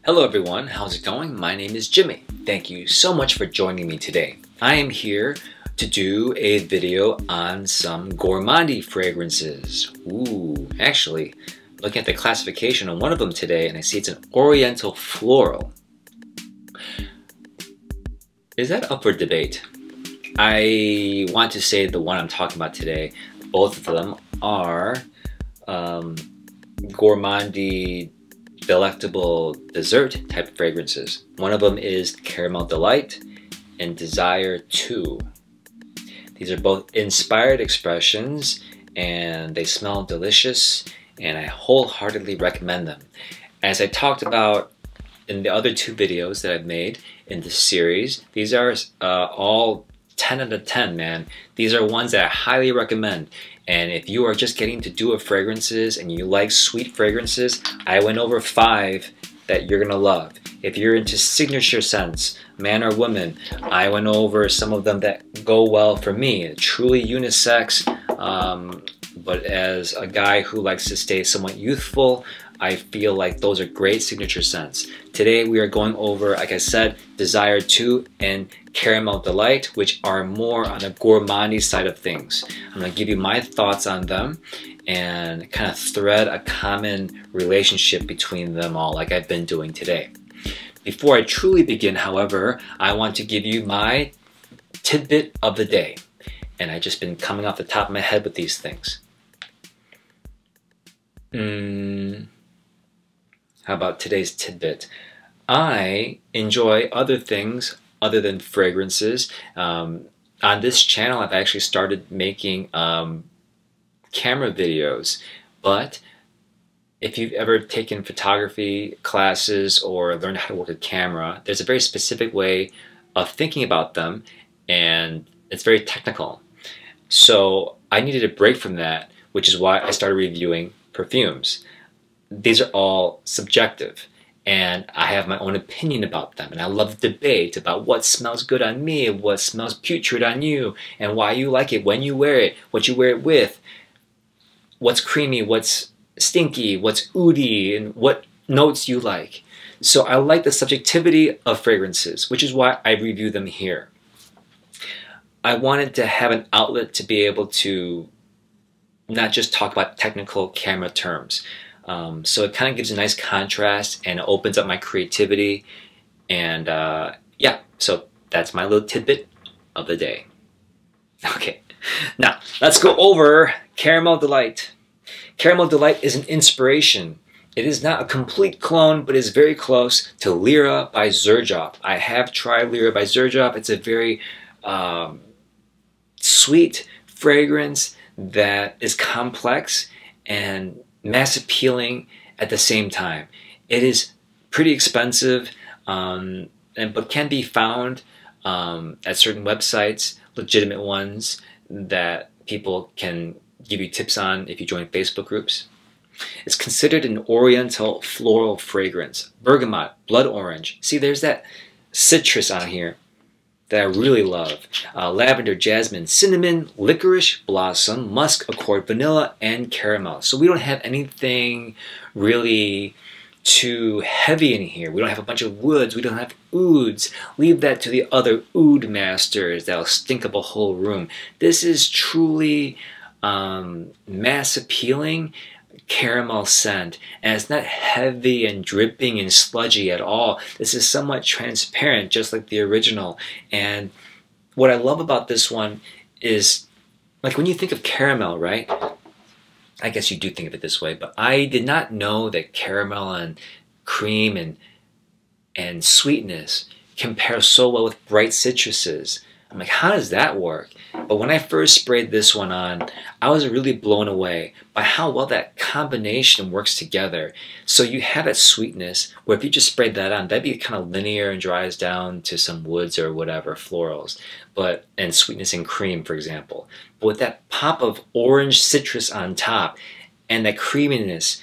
Hello everyone, how's it going? My name is Jimmy. Thank you so much for joining me today. I am here to do a video on some gourmandy fragrances. Ooh, actually, looking at the classification on one of them today and I see it's an oriental floral. Is that up for debate? I want to say the one I'm talking about today, both of them are gourmandy delectable dessert type fragrances. One of them is Caramel Delight and Desire 2. These are both inspired expressions and they smell delicious and I wholeheartedly recommend them. As I talked about in the other two videos that I've made in this series, these are all 10 out of 10, man. These are ones that I highly recommend. And if you are just getting to do fragrances and you like sweet fragrances, I went over 5 that you're gonna love. If you're into signature scents, man or woman, I went over some of them that go well for me. Truly unisex, but as a guy who likes to stay somewhat youthful, I feel like those are great signature scents. Today we are going over, like I said, Desire 2 and Caramel Delight, which are more on the gourmandy side of things. I'm going to give you my thoughts on them and kind of thread a common relationship between them all like I've been doing today. Before I truly begin, however, I want to give you my tidbit of the day. And I've just been coming off the top of my head with these things. How about today's tidbit? I enjoy other things other than fragrances. On this channel, I've actually started making camera videos, but if you've ever taken photography classes or learned how to work a camera, there's a very specific way of thinking about them, and it's very technical. So I needed a break from that, which is why I started reviewing perfumes. These are all subjective and I have my own opinion about them, and I love debate about what smells good on me, what smells putrid on you, and why you like it, when you wear it, what you wear it with, what's creamy, what's stinky, what's oody, and what notes you like. So I like the subjectivity of fragrances, which is why I review them here. I wanted to have an outlet to be able to not just talk about technical camera terms. So it kind of gives a nice contrast and it opens up my creativity, and yeah, so that's my little tidbit of the day. Okay, now let's go over Caramel Delight. Caramel Delight is an inspiration. It is not a complete clone, but is very close to Lyra by xerjoff. I have tried Lyra by xerjoff. It's a very sweet fragrance that is complex and mass appealing at the same time. It is pretty expensive, but can be found at certain websites, legitimate ones that people can give you tips on if you join Facebook groups. It's considered an oriental floral fragrance. Bergamot, blood orange. See, there's that citrus on here that I really love. Lavender, jasmine, cinnamon, licorice, blossom, musk, accord, vanilla, and caramel. So we don't have anything really too heavy in here. We don't have a bunch of woods. We don't have ouds. Leave that to the other oud masters that'll stink up a whole room. This is truly mass appealing caramel scent, and it's not heavy and dripping and sludgy at all. This is somewhat transparent, just like the original. And what I love about this one is, like, when you think of caramel, right? I guess you do think of it this way, but I did not know that caramel and cream and sweetness compare so well with bright citruses. I'm like, how does that work? But when I first sprayed this one on, I was really blown away by how well that combination works together. So you have that sweetness, where if you just sprayed that on, that'd be kind of linear and dries down to some woods or whatever, florals, and sweetness and cream, for example. But with that pop of orange citrus on top and that creaminess,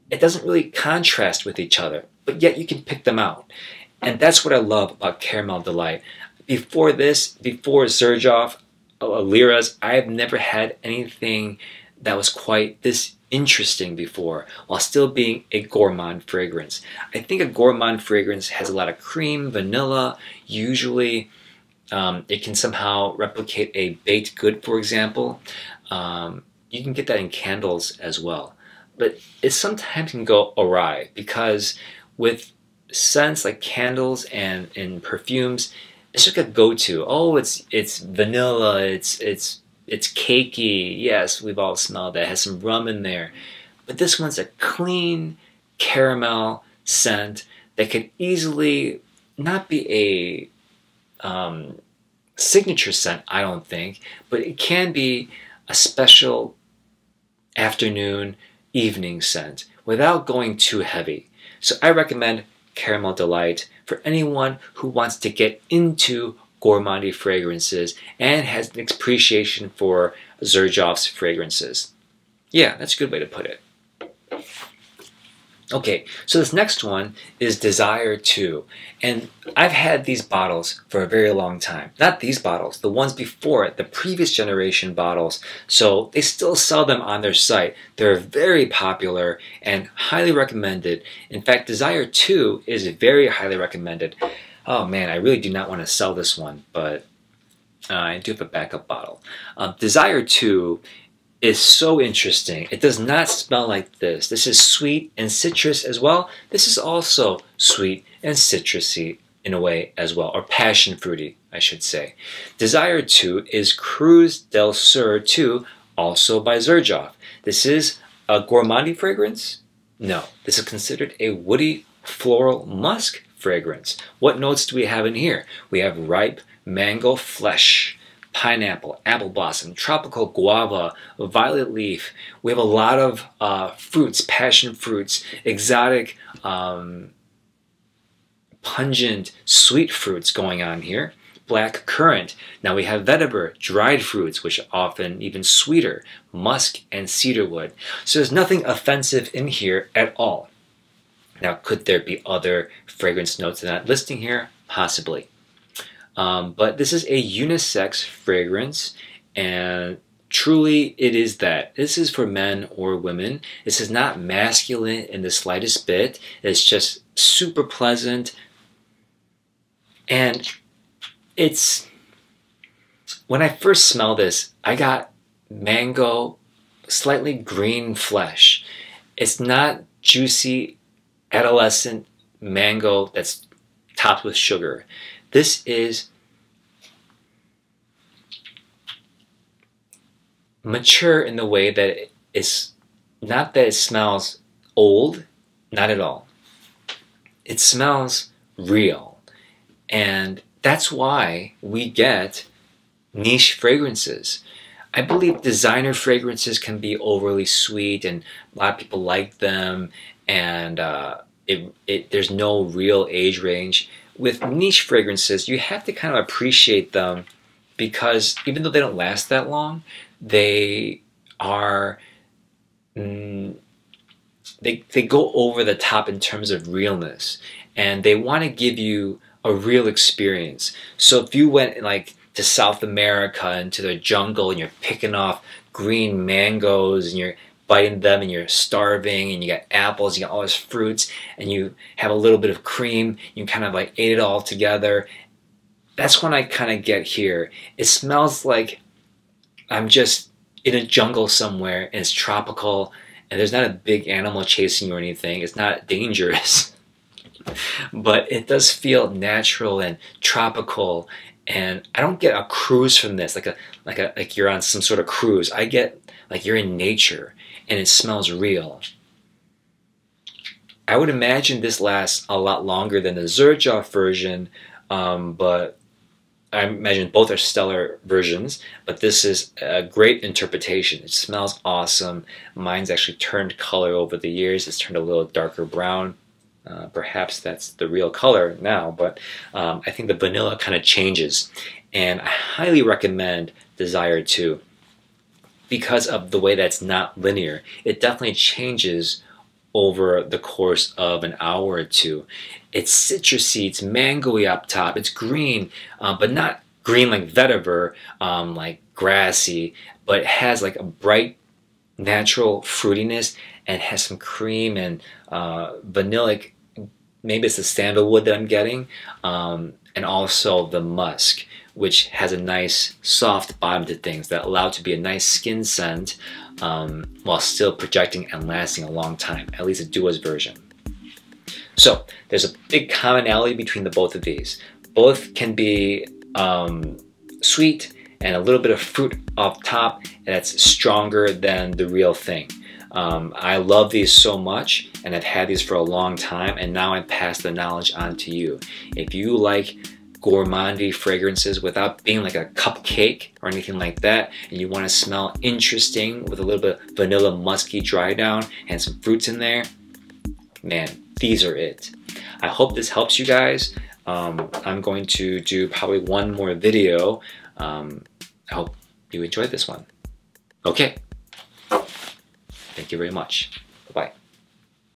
it doesn't really contrast with each other, but yet you can pick them out. And that's what I love about Caramel Delight. Before this, before xerjoff, Lyra's, I've never had anything that was quite this interesting before, while still being a gourmand fragrance. I think a gourmand fragrance has a lot of cream, vanilla. Usually it can somehow replicate a baked good, for example. You can get that in candles as well. But it sometimes can go awry, because with scents like candles and in perfumes, it's just a go-to. Oh, it's vanilla, it's cakey. Yes, we've all smelled that. It has some rum in there. But this one's a clean caramel scent that could easily not be a signature scent, I don't think, but it can be a special afternoon, evening scent without going too heavy. So I recommend Caramel Delight for anyone who wants to get into gourmandy fragrances and has an appreciation for xerjoff's fragrances. Yeah, that's a good way to put it. Okay, so this next one is Desire 2, and I've had these bottles for a very long time. Not these bottles, the ones before it, the previous generation bottles. So they still sell them on their site. They're very popular and highly recommended. In fact, Desire 2 is very highly recommended. Oh man, I really do not want to sell this one, but I do have a backup bottle. Desire 2 is so interesting. It does not smell like this. This is sweet and citrus as well. This is also sweet and citrusy in a way as well, or passion fruity, I should say. Desire 2 is Cruz del Sur 2, also by xerjoff. This is a gourmandy fragrance? No, this is considered a woody floral musk fragrance. What notes do we have in here? We have ripe mango flesh, pineapple, apple blossom, tropical guava, violet leaf. We have a lot of fruits, passion fruits, exotic, pungent, sweet fruits going on here. Black currant. Now we have vetiver, dried fruits, which are often even sweeter, musk and cedarwood. So there's nothing offensive in here at all. Now, could there be other fragrance notes that I'm not listing here? Possibly. But this is a unisex fragrance, and truly it is that. This is for men or women. This is not masculine in the slightest bit. It's just super pleasant, and it's, when I first smelled this, I got mango, slightly green flesh. It's not juicy, adolescent mango that's topped with sugar. This is mature in the way that it's not that it smells old, not at all. It smells real. And that's why we get niche fragrances. I believe designer fragrances can be overly sweet and a lot of people like them, and there's no real age range. With niche fragrances, you have to kind of appreciate them, because even though they don't last that long, they are they go over the top in terms of realness, and they want to give you a real experience. So if you went like to South America and to the jungle and you're picking off green mangoes and you're biting them and you're starving, and you got apples, you got all these fruits, and you have a little bit of cream, you kind of like ate it all together. That's when I kind of get here. It smells like I'm just in a jungle somewhere, and it's tropical, and there's not a big animal chasing you or anything. It's not dangerous. But it does feel natural and tropical, and I don't get a cruise from this, like you're on some sort of cruise. I get like you're in nature, and it smells real. I would imagine this lasts a lot longer than the xerjoff version, but I imagine both are stellar versions, but this is a great interpretation. It smells awesome. Mine's actually turned color over the years. It's turned a little darker brown. Perhaps that's the real color now, but I think the vanilla kind of changes. And I highly recommend Desire 2 because of the way that's not linear. It definitely changes over the course of an hour or two. It's citrusy, it's mangoey up top, it's green, but not green like vetiver, like grassy, but it has like a bright natural fruitiness and has some cream and vanillic. Maybe it's the sandalwood that I'm getting, and also the musk, which has a nice soft bottom to things that allow it to be a nice skin scent while still projecting and lasting a long time, at least a Dua's version. So there's a big commonality between the both of these. Both can be sweet and a little bit of fruit off top, and that's stronger than the real thing. I love these so much, and I've had these for a long time, and now I pass the knowledge on to you. If you like gourmandy fragrances without being like a cupcake or anything like that, and you want to smell interesting with a little bit of vanilla musky dry down and some fruits in there, man, these are it. I hope this helps you guys. I'm going to do probably one more video. I hope you enjoyed this one. Okay. Thank you very much. Bye-bye.